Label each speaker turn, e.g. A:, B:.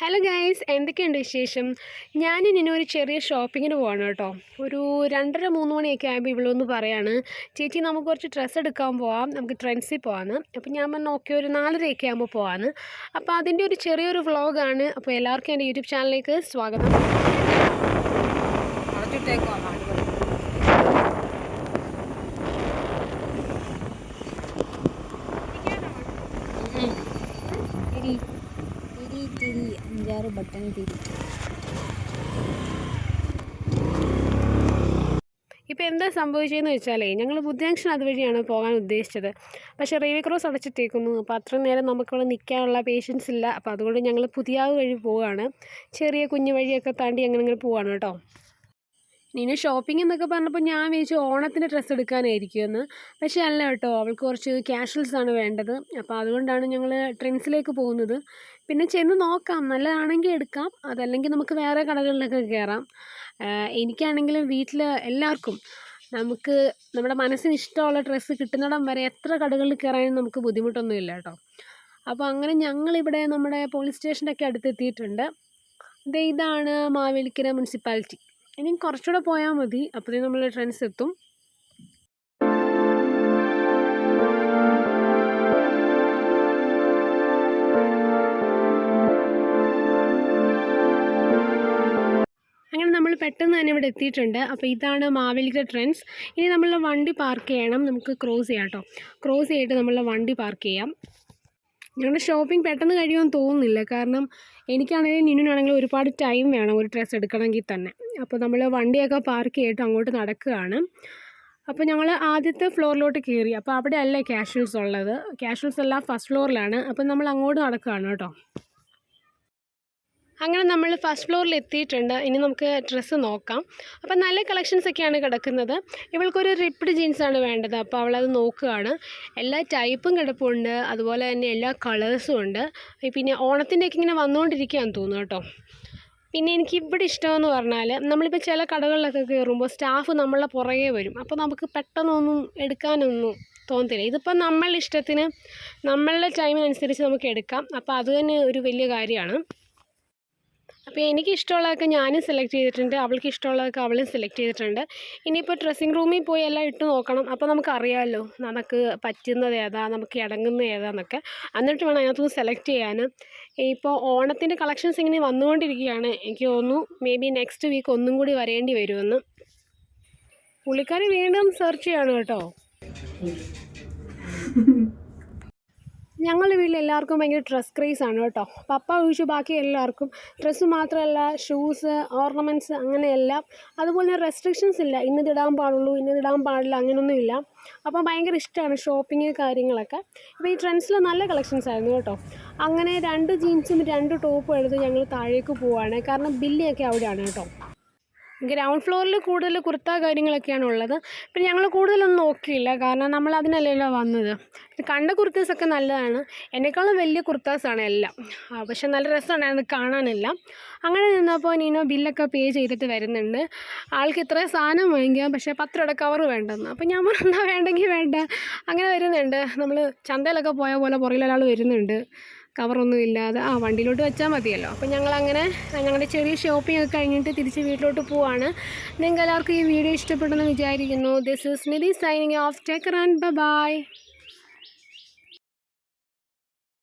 A: Hello guys, എന്തൊക്കെയുണ്ട് വിശേഷം? ഞാനിനി ഒരു ചെറിയ ഷോപ്പിങ്ങിന് പോവാണ് കേട്ടോ. ഒരു 2:30-3 മണിയൊക്കെ ആകുമ്പോൾ ഇവളൊന്ന് പറയാണ്, ചേച്ചി നമുക്ക് കുറച്ച് ഡ്രസ്സ് എടുക്കാൻ പോവാം, നമുക്ക് ട്രെൻഡ്സിൽ പോവാന്ന്. അപ്പോൾ ഞാൻ പറഞ്ഞു ഓക്കെ, ഒരു 4:30 ആകുമ്പോൾ പോവാന്ന്. അപ്പോൾ അതിൻ്റെ ഒരു ചെറിയൊരു വ്ളോഗാണ്. അപ്പോൾ എല്ലാവർക്കും എൻ്റെ യൂട്യൂബ് ചാനലിലേക്ക് സ്വാഗതം.
B: തിരി 5-6 ബട്ടൺ തിരി.
A: ഇപ്പോൾ എന്താ സംഭവിച്ചതെന്ന് വെച്ചാലേ, ഞങ്ങൾ ബുദ്ധ ജംഗ്ഷൻ അതുവഴിയാണ് പോകാൻ ഉദ്ദേശിച്ചത്. പക്ഷേ റെയിൽവേ ക്രോസ് അടച്ചിട്ടേക്കുന്നു. അപ്പോൾ അത്ര നേരം നമുക്കിവിടെ നിൽക്കാനുള്ള പേഷ്യൻസ് ഇല്ല. അപ്പോൾ അതുകൊണ്ട് ഞങ്ങൾ പുതിയാവ് വഴി പോവുകയാണ്. ചെറിയ കുഞ്ഞു വഴിയൊക്കെ താണ്ടി അങ്ങനെ പോവുകയാണ് കേട്ടോ. ഇനി ഷോപ്പിംഗ് എന്നൊക്കെ പറഞ്ഞപ്പോൾ ഞാൻ വിചാരിച്ചു ഓണത്തിന് ഡ്രസ്സ് എടുക്കാനായിരിക്കുമെന്ന്. പക്ഷേ അല്ല കേട്ടോ, അവൾക്ക് കുറച്ച് ക്യാഷ്വൽസാണ് വേണ്ടത്. അപ്പോൾ അതുകൊണ്ടാണ് ഞങ്ങൾ ട്രെൻഡ്സിലേക്ക് പോകുന്നത്. പിന്നെ ചെന്ന് നോക്കാം, നല്ലതാണെങ്കിൽ എടുക്കാം, അതല്ലെങ്കിൽ നമുക്ക് വേറെ കടകളിലൊക്കെ കയറാം. എനിക്കാണെങ്കിലും വീട്ടിൽ എല്ലാവർക്കും നമുക്ക് നമ്മുടെ മനസ്സിന് ഇഷ്ടമുള്ള ഡ്രസ്സ് കിട്ടുന്നിടം വരെ എത്ര കടകളിൽ കയറാനും നമുക്ക് ബുദ്ധിമുട്ടൊന്നുമില്ല കേട്ടോ. അപ്പോൾ അങ്ങനെ ഞങ്ങളിവിടെ നമ്മുടെ പോലീസ് സ്റ്റേഷൻ്റെ ഒക്കെ അടുത്തെത്തിയിട്ടുണ്ട്. ഇതാണ് മാവേലിക്കര മുനിസിപ്പാലിറ്റി. ഇനി കുറച്ചുകൂടെ പോയാൽ മതി, അപ്പോഴത്തേക്കും നമ്മൾ ട്രെൻഡ്സ് എത്തും. അങ്ങനെ നമ്മൾ പെട്ടെന്ന് തന്നെ ഇവിടെ എത്തിയിട്ടുണ്ട്. അപ്പോൾ ഇതാണ് മാവേലിക്കര ട്രെൻഡ്സ്. ഇനി നമ്മൾ വണ്ടി പാർക്ക് ചെയ്യണം, നമുക്ക് ക്രോസ് ചെയ്യാം കേട്ടോ. ക്രോസ് ചെയ്തിട്ട് നമ്മൾ വണ്ടി പാർക്ക് ചെയ്യാം. ഞങ്ങളുടെ ഷോപ്പിംഗ് പെട്ടെന്ന് കഴിയുമെന്ന് തോന്നുന്നില്ല, കാരണം എനിക്കാണെങ്കിലും നിന്നുനാണെങ്കിലും ഒരുപാട് ടൈം വേണം ഒരു ഡ്രസ്സ് എടുക്കണമെങ്കിൽ തന്നെ. അപ്പോൾ നമ്മൾ വണ്ടിയൊക്കെ പാർക്ക് ചെയ്തിട്ട് അങ്ങോട്ട് നടക്കുകയാണ്. അപ്പോൾ ഞങ്ങൾ ആദ്യത്തെ ഫ്ലോറിലോട്ട് കയറി. അപ്പോൾ അവിടെ അല്ല ക്യാഷ്വൽസ് ഉള്ളത്, ക്യാഷ്വൽസ് എല്ലാം ഫസ്റ്റ് ഫ്ലോറിലാണ്. അപ്പോൾ നമ്മൾ അങ്ങോട്ട് നടക്കുകയാണ് കേട്ടോ. അങ്ങനെ നമ്മൾ ഫസ്റ്റ് ഫ്ലോറിൽ എത്തിയിട്ടുണ്ട്. ഇനി നമുക്ക് ഡ്രസ്സ് നോക്കാം. അപ്പോൾ നല്ല കളക്ഷൻസ് ഒക്കെയാണ് കിടക്കുന്നത്. ഇവൾക്കൊരു റിപ്ഡ് ജീൻസാണ് വേണ്ടത്, അപ്പോൾ അവളത് നോക്കുകയാണ്. എല്ലാ ടൈപ്പും കിടപ്പുണ്ട്, അതുപോലെ തന്നെ എല്ലാ കളേഴ്സും ഉണ്ട്. പിന്നെ ഓണത്തിൻ്റെയൊക്കെ ഇങ്ങനെ വന്നുകൊണ്ടിരിക്കുകയാണെന്ന് തോന്നുന്നു കേട്ടോ. പിന്നെ എനിക്കിവിടെ ഇഷ്ടമെന്ന് പറഞ്ഞാൽ, നമ്മളിപ്പോൾ ചില കടകളിലൊക്കെ കയറുമ്പോൾ സ്റ്റാഫ് നമ്മളെ പുറകെ വരും. അപ്പോൾ നമുക്ക് പെട്ടെന്നൊന്നും എടുക്കാനൊന്നും തോന്നത്തില്ല. ഇതിപ്പോൾ നമ്മളുടെ ഇഷ്ടത്തിന് നമ്മളുടെ ടൈമിനനുസരിച്ച് നമുക്ക് എടുക്കാം. അപ്പോൾ അത് തന്നെ ഒരു വലിയ കാര്യമാണ്. അപ്പോൾ എനിക്ക് ഇഷ്ടമുള്ളതൊക്കെ ഞാനും സെലക്ട് ചെയ്തിട്ടുണ്ട്, അവൾക്ക് ഇഷ്ടമുള്ളതൊക്കെ അവളും സെലക്ട് ചെയ്തിട്ടുണ്ട്. ഇനിയിപ്പോൾ ഡ്രസ്സിങ് റൂമിൽ പോയി എല്ലാം ഇട്ട് നോക്കണം. അപ്പോൾ നമുക്കറിയാമല്ലോ നമുക്ക് പറ്റുന്നത് ഏതാ, നമുക്ക് ഇടങ്ങുന്നത് ഏതാന്നൊക്കെ. എന്നിട്ട് വേണം അതിനകത്തുനിന്ന് സെലക്ട് ചെയ്യാൻ. ഇപ്പോൾ ഓണത്തിൻ്റെ കളക്ഷൻസ് ഇങ്ങനെ വന്നുകൊണ്ടിരിക്കുകയാണ്. എനിക്ക് തോന്നുന്നു മേ ബി നെക്സ്റ്റ് വീക്ക് ഒന്നും കൂടി വരേണ്ടി വരുമെന്ന്. പുള്ളിക്കാരി വീണ്ടും സെർച്ച് ചെയ്യാണ് കേട്ടോ. ഞങ്ങളുടെ വീട്ടിൽ എല്ലാവർക്കും ഭയങ്കര ഡ്രസ് ക്രേസാണ് കേട്ടോ. പപ്പ ഒഴിച്ച് ബാക്കി എല്ലാവർക്കും ഡ്രസ്സ് മാത്രമല്ല, ഷൂസ്, ഓർണമെൻറ്റ്സ്, അങ്ങനെയെല്ലാം. അതുപോലെ റെസ്ട്രിക്ഷൻസ് ഇല്ല, ഇന്നതിടാൻ പാടുള്ളൂ ഇന്നതിടാൻ പാടില്ല, അങ്ങനെയൊന്നുമില്ല. അപ്പോൾ ഭയങ്കര ഇഷ്ടമാണ് ഷോപ്പിങ് കാര്യങ്ങളൊക്കെ. അപ്പോൾ ഈ ട്രെൻഡ്സിൽ നല്ല കളക്ഷൻസ് ആയിരുന്നു കേട്ടോ. അങ്ങനെ 2 ജീൻസും 2 ടോപ്പും എടുത്ത് ഞങ്ങൾ താഴേക്ക് പോവുകയാണ്, കാരണം ബില്ലിയൊക്കെ അവിടെയാണ് കേട്ടോ. ഗ്രൗണ്ട് ഫ്ലോറിൽ കൂടുതൽ കുർത്ത കാര്യങ്ങളൊക്കെയാണ് ഉള്ളത്. പിന്നെ ഞങ്ങൾ കൂടുതലൊന്നും നോക്കിയില്ല, കാരണം നമ്മൾ അതിനല്ലല്ലോ വന്നത്. കണ്ട കുർത്തീസൊക്കെ നല്ലതാണ്, എന്നെക്കാളും വലിയ കുർത്താസാണ് എല്ലാം. പക്ഷെ നല്ല രസമുണ്ടായിരുന്നു കാണാനെല്ലാം. അങ്ങനെ നിന്നപ്പോൾ നീനോ ബില്ലൊക്കെ പേ ചെയ്തിട്ട് വരുന്നുണ്ട്. ആൾക്ക് ഇത്രയും സാധനം വാങ്ങിക്കാം, പക്ഷേ 10 രൂപയുടെ കവർ വേണ്ടെന്ന്. അപ്പോൾ ഞാൻ പറഞ്ഞാൽ വേണ്ടെങ്കിൽ വേണ്ട, അങ്ങനെ വരുന്നുണ്ട്. നമ്മൾ ചന്തയിലൊക്കെ പോയ പോലെ പുറകിലൊരാൾ വരുന്നുണ്ട്, കവറൊന്നും ഇല്ലാതെ. വണ്ടിയിലോട്ട് വെച്ചാൽ മതിയല്ലോ. അപ്പോൾ ഞങ്ങളങ്ങനെ ഞങ്ങളുടെ ചെറിയ ഷോപ്പിംഗ് ഒക്കെ കഴിഞ്ഞിട്ട് തിരിച്ച് വീട്ടിലോട്ട് പോവാണ്. നിങ്ങൾക്ക് എല്ലാവർക്കും ഈ വീഡിയോ ഇഷ്ടപ്പെട്ടെന്ന് വിചാരിക്കുന്നു. This is Nidhi signing off. Take care and by.